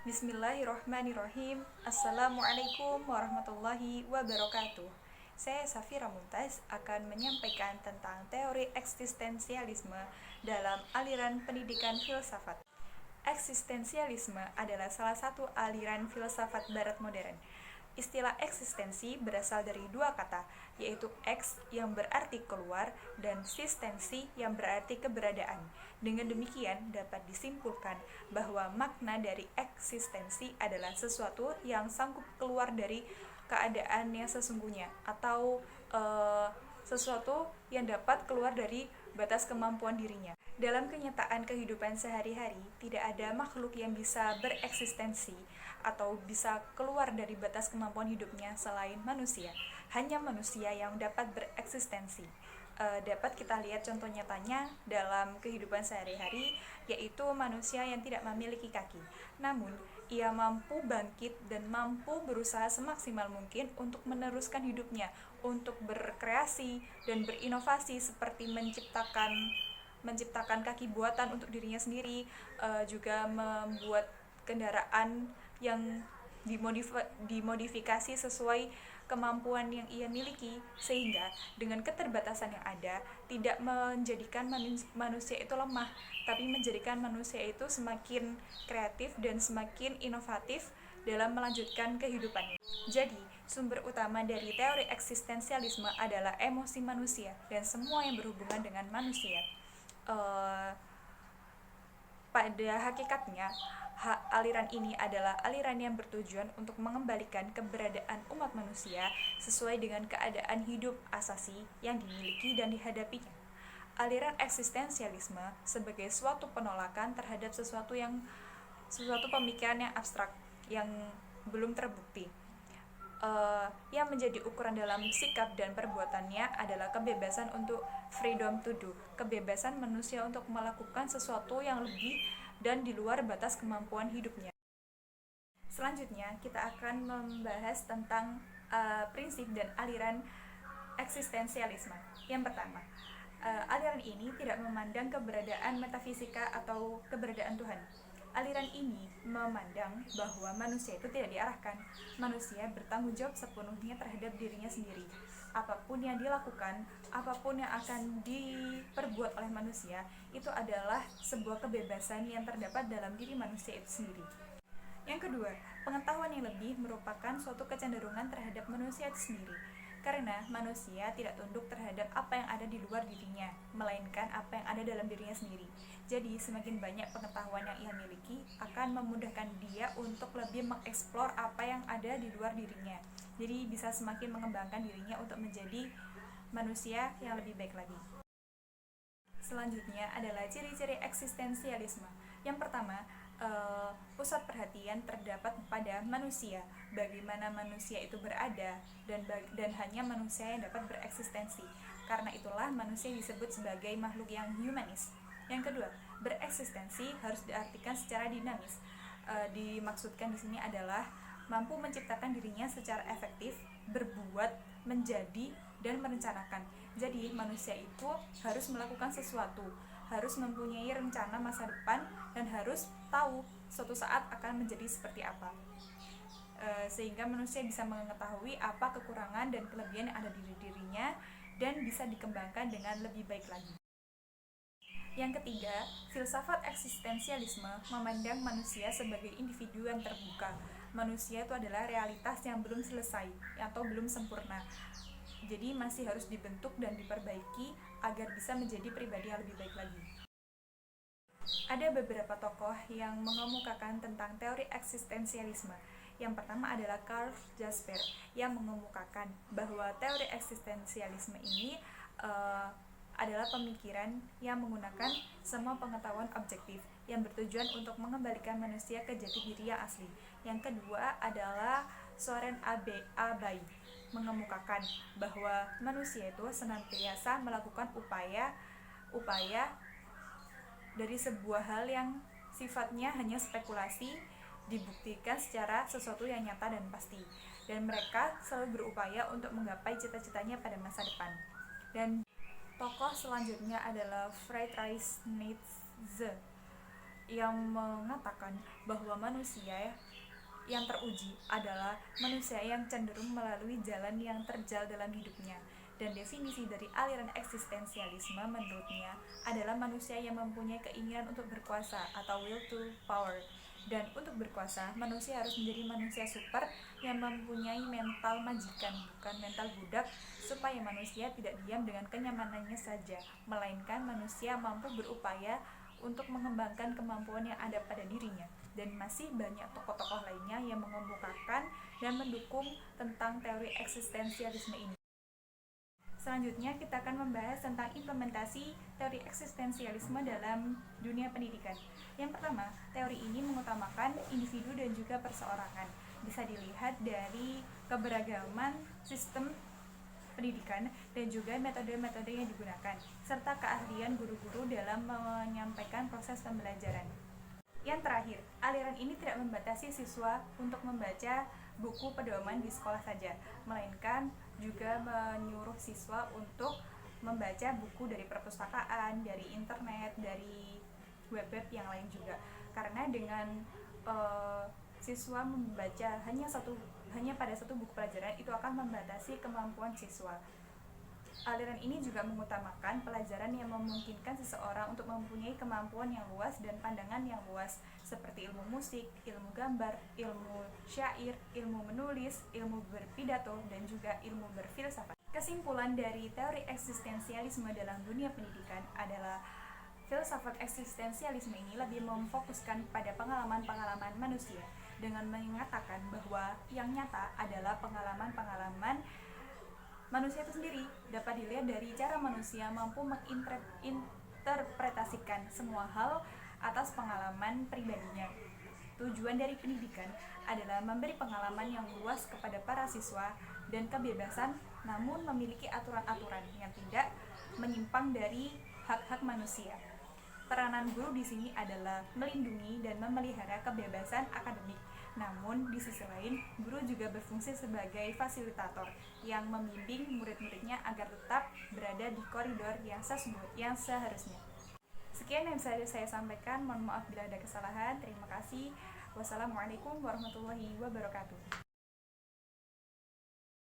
Bismillahirrohmanirrohim. Assalamualaikum warahmatullahi wabarakatuh. Saya Safira Mumtaz akan menyampaikan tentang teori eksistensialisme dalam aliran pendidikan filsafat. Eksistensialisme adalah salah satu aliran filsafat barat modern. Istilah eksistensi berasal dari dua kata, yaitu eks yang berarti keluar dan sistensi yang berarti keberadaan. Dengan demikian dapat disimpulkan bahwa makna dari eksistensi adalah sesuatu yang sanggup keluar dari keadaan yang sesungguhnya, atau sesuatu yang dapat keluar dari batas kemampuan dirinya. Dalam kenyataan kehidupan sehari-hari, tidak ada makhluk yang bisa bereksistensi atau bisa keluar dari batas kemampuan hidupnya selain manusia. Hanya manusia yang dapat bereksistensi. Dapat kita lihat contoh nyatanya dalam kehidupan sehari-hari, yaitu manusia yang tidak memiliki kaki. Namun, ia mampu bangkit dan mampu berusaha semaksimal mungkin untuk meneruskan hidupnya, untuk berkreasi dan berinovasi seperti menciptakan kaki buatan untuk dirinya sendiri, juga membuat kendaraan yang dimodifikasi sesuai kemampuan yang ia miliki, sehingga dengan keterbatasan yang ada tidak menjadikan manusia itu lemah, tapi menjadikan manusia itu semakin kreatif dan semakin inovatif dalam melanjutkan kehidupannya. Jadi, sumber utama dari teori eksistensialisme adalah emosi manusia dan semua yang berhubungan dengan manusia. Pada hakikatnya, aliran ini adalah aliran yang bertujuan untuk mengembalikan keberadaan umat manusia sesuai dengan keadaan hidup asasi yang dimiliki dan dihadapinya. Aliran eksistensialisme sebagai suatu penolakan terhadap sesuatu pemikiran yang abstrak yang belum terbukti. Yang menjadi ukuran dalam sikap dan perbuatannya adalah kebebasan untuk freedom to do, kebebasan manusia untuk melakukan sesuatu yang lebih dan di luar batas kemampuan hidupnya. Selanjutnya, kita akan membahas tentang prinsip dan aliran eksistensialisme. Yang pertama, aliran ini tidak memandang keberadaan metafisika atau keberadaan Tuhan. Aliran ini memandang bahwa manusia itu tidak diarahkan. Manusia bertanggung jawab sepenuhnya terhadap dirinya sendiri. Apapun yang dilakukan, apapun yang akan diperbuat oleh manusia, itu adalah sebuah kebebasan yang terdapat dalam diri manusia itu sendiri. Yang kedua, pengetahuan yang lebih merupakan suatu kecenderungan terhadap manusia itu sendiri. Karena manusia tidak tunduk terhadap apa yang ada di luar dirinya, melainkan apa yang ada dalam dirinya sendiri. Jadi, semakin banyak pengetahuan yang ia miliki akan memudahkan dia untuk lebih mengeksplor apa yang ada di luar dirinya. Jadi, bisa semakin mengembangkan dirinya untuk menjadi manusia yang lebih baik lagi. Selanjutnya adalah ciri-ciri eksistensialisme. Yang pertama, pusat perhatian terdapat pada manusia, bagaimana manusia itu berada, dan hanya manusia yang dapat bereksistensi. Karena itulah manusia disebut sebagai makhluk yang humanis. Yang kedua, bereksistensi harus diartikan secara dinamis. Dimaksudkan di sini adalah mampu menciptakan dirinya secara efektif, berbuat, menjadi, dan merencanakan. Jadi manusia itu harus melakukan sesuatu, harus mempunyai rencana masa depan, dan harus tahu suatu saat akan menjadi seperti apa, sehingga manusia bisa mengetahui apa kekurangan dan kelebihan yang ada di dirinya dan bisa dikembangkan dengan lebih baik lagi. Yang ketiga, filsafat eksistensialisme memandang manusia sebagai individu yang terbuka. Manusia itu adalah realitas yang belum selesai atau belum sempurna, jadi masih harus dibentuk dan diperbaiki agar bisa menjadi pribadi yang lebih baik lagi. Ada beberapa tokoh yang mengemukakan tentang teori eksistensialisme. Yang pertama adalah Karl Jasper, yang mengemukakan bahwa teori eksistensialisme ini adalah pemikiran yang menggunakan semua pengetahuan objektif yang bertujuan untuk mengembalikan manusia ke jati diri yang asli. Yang kedua adalah Soren Abai, mengemukakan bahwa manusia itu senantiasa melakukan upaya dari sebuah hal yang sifatnya hanya spekulasi dibuktikan secara sesuatu yang nyata dan pasti, dan mereka selalu berupaya untuk menggapai cita-citanya pada masa depan. Dan tokoh selanjutnya adalah Friedrich Nietzsche, yang mengatakan bahwa manusia yang teruji adalah manusia yang cenderung melalui jalan yang terjal dalam hidupnya. Dan definisi dari aliran eksistensialisme menurutnya adalah manusia yang mempunyai keinginan untuk berkuasa atau will to power. Dan untuk berkuasa, manusia harus menjadi manusia super yang mempunyai mental majikan, bukan mental budak, supaya manusia tidak diam dengan kenyamanannya saja, melainkan manusia mampu berupaya untuk mengembangkan kemampuan yang ada pada dirinya. Dan masih banyak tokoh-tokoh lainnya yang mengemukakan dan mendukung tentang teori eksistensialisme ini. Selanjutnya kita akan membahas tentang implementasi teori eksistensialisme dalam dunia pendidikan. Yang pertama, teori ini mengutamakan individu dan juga perseorangan. Bisa dilihat dari keberagaman sistem pendidikan dan juga metode-metode yang digunakan, serta keahlian guru-guru dalam menyampaikan proses pembelajaran. Yang terakhir, aliran ini tidak membatasi siswa untuk membaca buku pedoman di sekolah saja, melainkan juga menyuruh siswa untuk membaca buku dari perpustakaan, dari internet, dari web-web yang lain juga. Karena dengan siswa membaca hanya pada satu buku pelajaran, itu akan membatasi kemampuan siswa. Aliran ini juga mengutamakan pelajaran yang memungkinkan seseorang untuk mempunyai kemampuan yang luas dan pandangan yang luas, seperti ilmu musik, ilmu gambar, ilmu syair, ilmu menulis, ilmu berpidato, dan juga ilmu berfilsafat. Kesimpulan dari teori eksistensialisme dalam dunia pendidikan adalah filsafat eksistensialisme ini lebih memfokuskan pada pengalaman-pengalaman manusia, dengan mengatakan bahwa yang nyata adalah pengalaman-pengalaman manusia itu sendiri dapat dilihat dari cara manusia mampu menginterpretasikan semua hal atas pengalaman pribadinya. Tujuan dari pendidikan adalah memberi pengalaman yang luas kepada para siswa dan kebebasan, namun memiliki aturan-aturan yang tidak menyimpang dari hak-hak manusia. Peranan guru di sini adalah melindungi dan memelihara kebebasan akademik. Namun, di sisi lain, guru juga berfungsi sebagai fasilitator yang membimbing murid-muridnya agar tetap berada di koridor yang seharusnya. Sekian yang bisa saya sampaikan. Mohon maaf bila ada kesalahan. Terima kasih. Wassalamualaikum warahmatullahi wabarakatuh.